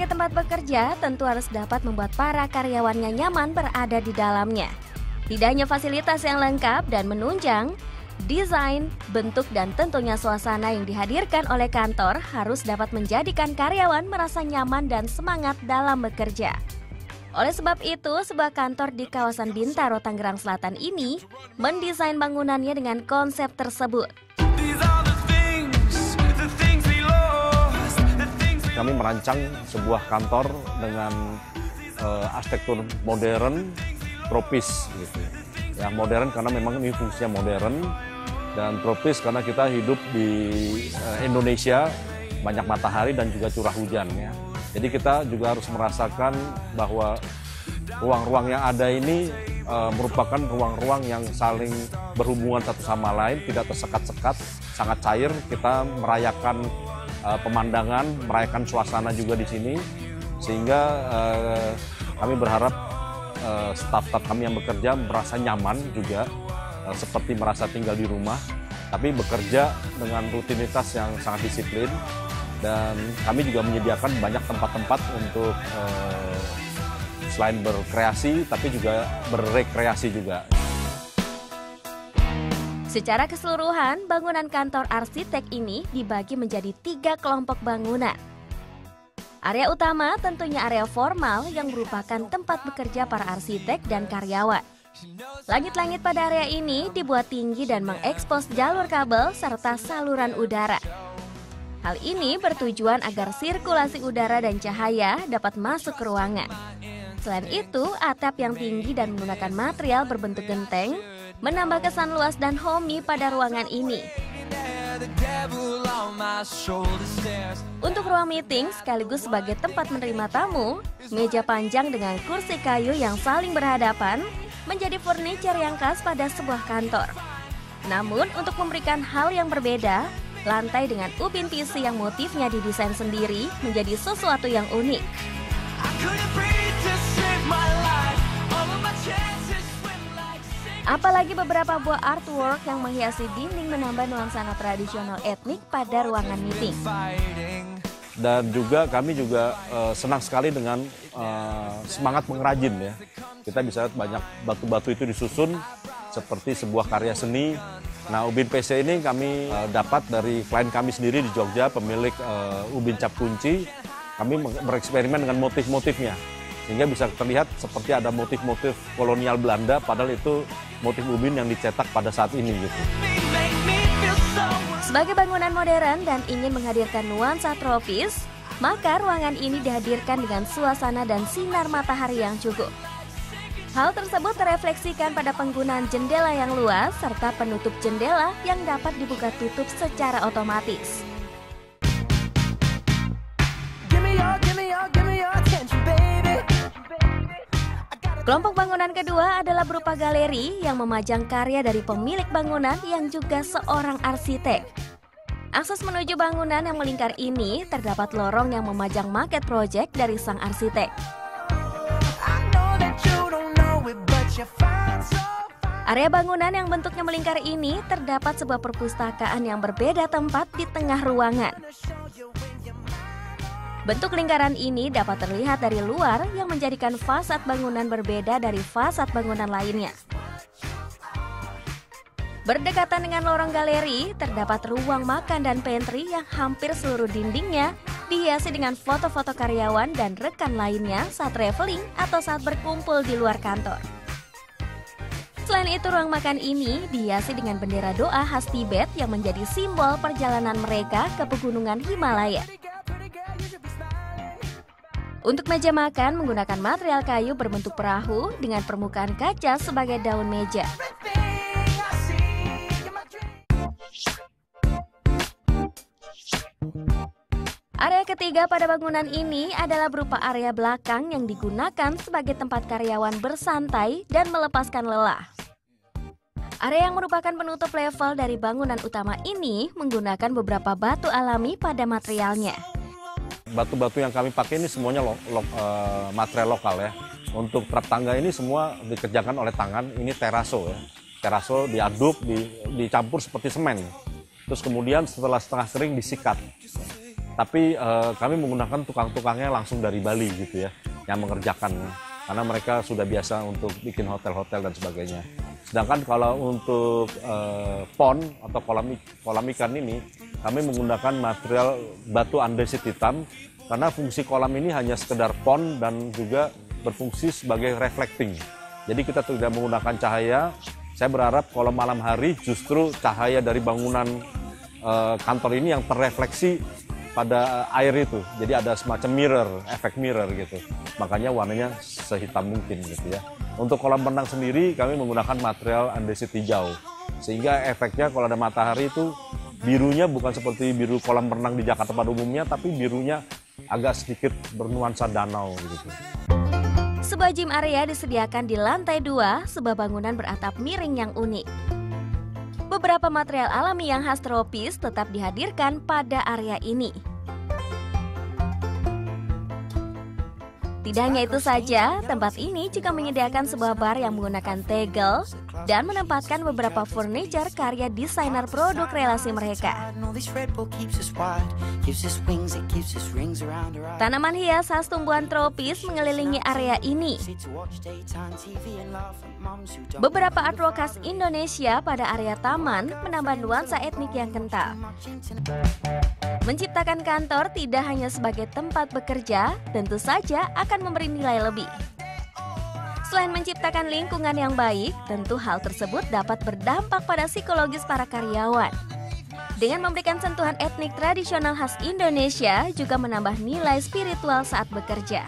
Sebagai tempat bekerja, tentu harus dapat membuat para karyawannya nyaman berada di dalamnya. Tidak hanya fasilitas yang lengkap dan menunjang, desain, bentuk, dan tentunya suasana yang dihadirkan oleh kantor harus dapat menjadikan karyawan merasa nyaman dan semangat dalam bekerja. Oleh sebab itu, sebuah kantor di kawasan Bintaro, Tangerang Selatan ini mendesain bangunannya dengan konsep tersebut. Kami merancang sebuah kantor dengan arsitektur modern, tropis gitu. Ya, modern karena memang ini fungsinya modern, dan tropis karena kita hidup di Indonesia, banyak matahari dan juga curah hujan ya. Jadi kita juga harus merasakan bahwa ruang-ruang yang ada ini merupakan ruang-ruang yang saling berhubungan satu sama lain, tidak tersekat-sekat, sangat cair. Kita merayakan pemandangan, merayakan suasana juga di sini, sehingga kami berharap staf-staf kami yang bekerja merasa nyaman juga, seperti merasa tinggal di rumah, tapi bekerja dengan rutinitas yang sangat disiplin. Dan kami juga menyediakan banyak tempat-tempat untuk selain berkreasi, tapi juga berrekreasi juga. Secara keseluruhan, bangunan kantor arsitek ini dibagi menjadi 3 kelompok bangunan. Area utama tentunya area formal yang merupakan tempat bekerja para arsitek dan karyawan. Langit-langit pada area ini dibuat tinggi dan mengekspos jalur kabel serta saluran udara. Hal ini bertujuan agar sirkulasi udara dan cahaya dapat masuk ke ruangan. Selain itu, atap yang tinggi dan menggunakan material berbentuk genteng menambah kesan luas dan homey pada ruangan ini. Untuk ruang meeting sekaligus sebagai tempat menerima tamu, meja panjang dengan kursi kayu yang saling berhadapan menjadi furniture yang khas pada sebuah kantor. Namun, untuk memberikan hal yang berbeda, lantai dengan ubin PC yang motifnya didesain sendiri menjadi sesuatu yang unik. Apalagi beberapa buah artwork yang menghiasi dinding menambah nuansa tradisional etnik pada ruangan meeting. Dan juga kami juga senang sekali dengan semangat mengrajin ya. Kita bisa lihat banyak batu-batu itu disusun seperti sebuah karya seni. Nah, ubin PC ini kami dapat dari klien kami sendiri di Jogja, pemilik ubin cap kunci. Kami bereksperimen dengan motif-motifnya, sehingga bisa terlihat seperti ada motif-motif kolonial Belanda, padahal itu motif ubin yang dicetak pada saat ini gitu. Sebagai bangunan modern dan ingin menghadirkan nuansa tropis, maka ruangan ini dihadirkan dengan suasana dan sinar matahari yang cukup. Hal tersebut terefleksikan pada penggunaan jendela yang luas serta penutup jendela yang dapat dibuka tutup secara otomatis. Kelompok bangunan kedua adalah berupa galeri yang memajang karya dari pemilik bangunan yang juga seorang arsitek. Akses menuju bangunan yang melingkar ini terdapat lorong yang memajang maket proyek dari sang arsitek. Area bangunan yang bentuknya melingkar ini terdapat sebuah perpustakaan yang berbeda tempat di tengah ruangan. Bentuk lingkaran ini dapat terlihat dari luar yang menjadikan fasad bangunan berbeda dari fasad bangunan lainnya. Berdekatan dengan lorong galeri, terdapat ruang makan dan pantry yang hampir seluruh dindingnya dihiasi dengan foto-foto karyawan dan rekan lainnya saat traveling atau saat berkumpul di luar kantor. Selain itu, ruang makan ini dihiasi dengan bendera doa khas Tibet yang menjadi simbol perjalanan mereka ke pegunungan Himalaya. Untuk meja makan menggunakan material kayu berbentuk perahu dengan permukaan kaca sebagai daun meja. Area ketiga pada bangunan ini adalah berupa area belakang yang digunakan sebagai tempat karyawan bersantai dan melepaskan lelah. Area yang merupakan penutup level dari bangunan utama ini menggunakan beberapa batu alami pada materialnya. Batu-batu yang kami pakai ini semuanya material lokal ya. Untuk trap tangga ini semua dikerjakan oleh tangan, ini teraso ya. Teraso diaduk, dicampur seperti semen. Terus kemudian setelah setengah kering disikat. tapi kami menggunakan tukang-tukangnya langsung dari Bali gitu ya, yang mengerjakan, karena mereka sudah biasa untuk bikin hotel-hotel dan sebagainya. Sedangkan kalau untuk pond atau kolam ikan ini, kami menggunakan material batu andesit hitam, karena fungsi kolam ini hanya sekedar pond dan juga berfungsi sebagai reflecting. Jadi kita tidak menggunakan cahaya. Saya berharap kalau malam hari justru cahaya dari bangunan kantor ini yang terrefleksi pada air itu. Jadi ada semacam mirror, efek mirror gitu. Makanya warnanya sehitam mungkin gitu ya. Untuk kolam renang sendiri kami menggunakan material andesit hijau. Sehingga efeknya kalau ada matahari itu birunya bukan seperti biru kolam renang di Jakarta pada umumnya, tapi birunya agak sedikit bernuansa danau gitu. Sebuah gym area disediakan di lantai 2, sebuah bangunan beratap miring yang unik. Beberapa material alami yang khas tropis tetap dihadirkan pada area ini. Tidak hanya itu saja, tempat ini juga menyediakan sebuah bar yang menggunakan tegel dan menempatkan beberapa furniture karya desainer produk relasi mereka. Tanaman hias khas tumbuhan tropis mengelilingi area ini. Beberapa artwork khas Indonesia pada area taman menambah nuansa etnik yang kental. Menciptakan kantor tidak hanya sebagai tempat bekerja, tentu saja akan memberi nilai lebih. Selain menciptakan lingkungan yang baik, tentu hal tersebut dapat berdampak pada psikologis para karyawan. Dengan memberikan sentuhan etnik tradisional khas Indonesia, juga menambah nilai spiritual saat bekerja.